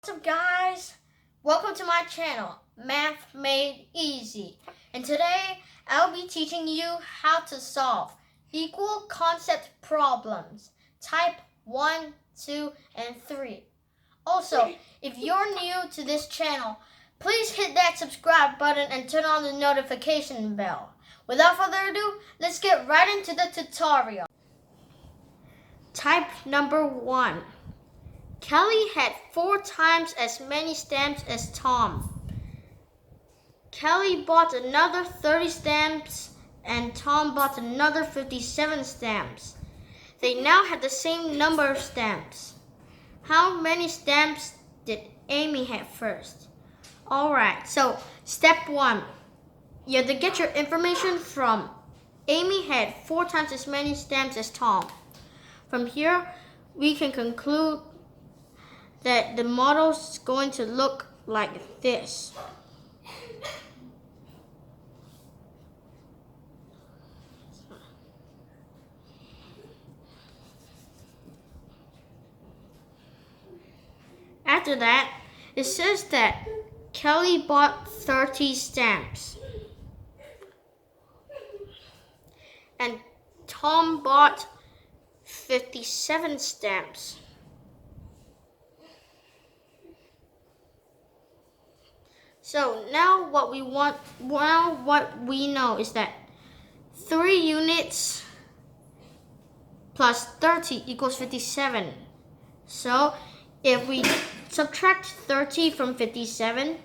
What's up, guys? Welcome to my channel, Math Made Easy. And today I'll be teaching you how to solve equal concept problems type 1, 2, and 3. Also, if you're new to this channel, please hit that subscribe button and turn on the notification bell. Without further ado, let's get right into the tutorial. Type number 1. Kelly had 4 times as many stamps as Tom. Kelly bought another 30 stamps and Tom bought another 57 stamps. They now have the same number of stamps. How many stamps did Amy have first? Alright, so step 1. You have to get your information from Amy had 4 times as many stamps as Tom. From here, we can conclude that the model is going to look like this. After that, it says that Kelly bought 30 stamps and Tom bought 57 stamps. So now what we know is that 3 units plus 30 equals 57. So if we subtract 30 from 57,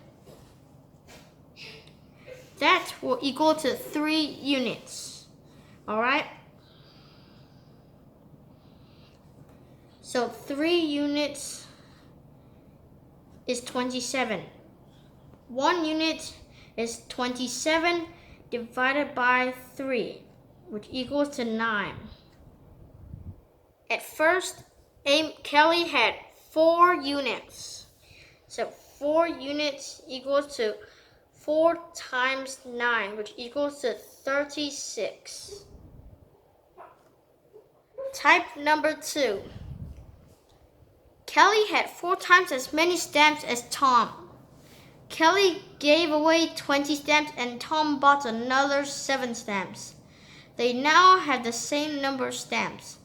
that will equal to 3 units. Alright? So 3 units is 27. 1 unit is 27 divided by 3, which equals to 9. At first, Kelly had 4 units. So 4 units equals to 4 times 9, which equals to 36. Type number 2. Kelly had 4 times as many stamps as Tom. Kelly gave away 20 stamps and Tom bought another 7 stamps. They now have the same number of stamps.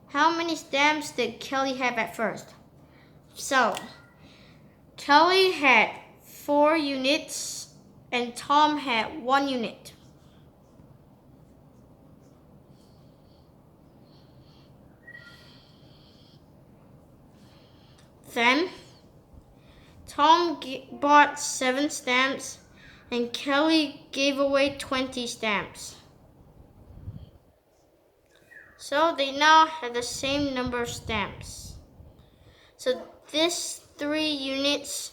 How many stamps did Kelly have at first? So, Kelly had 4 units and Tom had 1 unit. Then, Tom bought 7 stamps and Kelly gave away 20 stamps. So they now have the same number of stamps. So this 3 units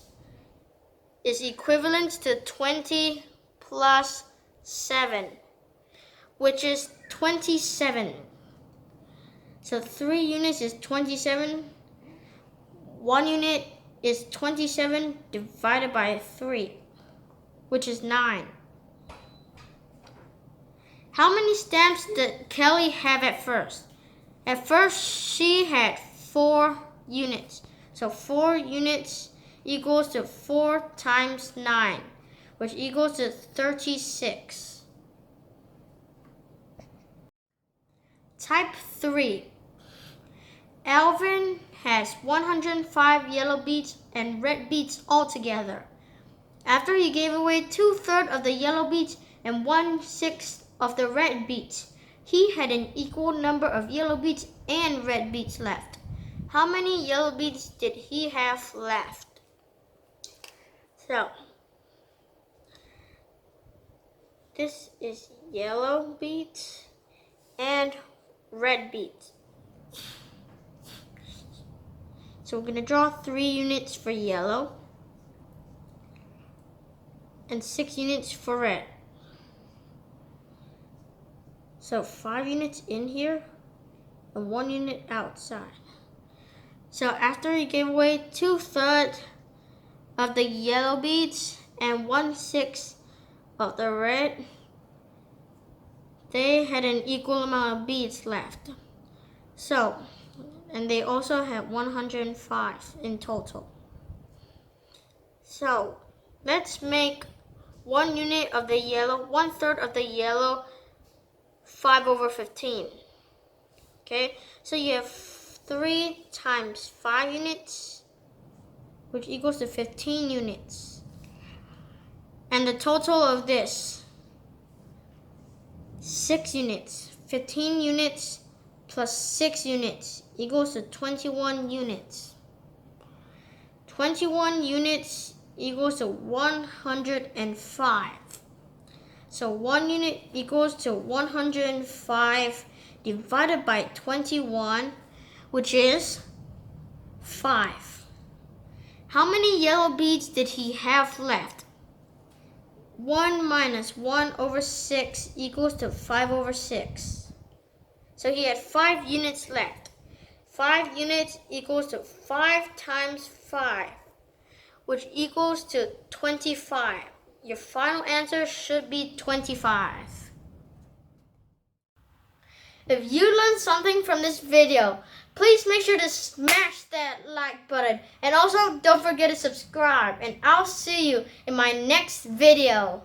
is equivalent to 20 plus 7, which is 27. So 3 units is 27. 1 unit is 27 divided by 3, which is 9. How many stamps did Kelly have at first? At first, she had 4 units. So 4 units equals to 4 times 9, which equals to 36. Type 3. Alvin has 105 yellow beads and red beads altogether. After he gave away 2/3 of the yellow beads and 1/6 of the red beads, he had an equal number of yellow beads and red beads left. How many yellow beads did he have left? So, this is yellow beads and red beads. So we're going to draw 3 units for yellow and 6 units for red. So 5 units in here and 1 unit outside. So after he gave away 2/3 of the yellow beads and 1/6 of the red, they had an equal amount of beads left. So, and they also had 105 in total. So let's make 1 unit of the yellow, 1/3 of the yellow, 5 over 15. Okay, so you have 3 times 5 units, which equals to 15 units. And the total of this, 6 units. 15 units plus 6 units equals to 21 units. 21 units equals to 105. So 1 unit equals to 105 divided by 21, which is 5. How many yellow beads did he have left? 1 minus 1 over 6 equals to 5 over 6. So he had 5 units left. 5 units equals to 5 times 5, which equals to 25. Your final answer should be 25. If you learned something from this video, please make sure to smash that like button. And also don't forget to subscribe. And I'll see you in my next video.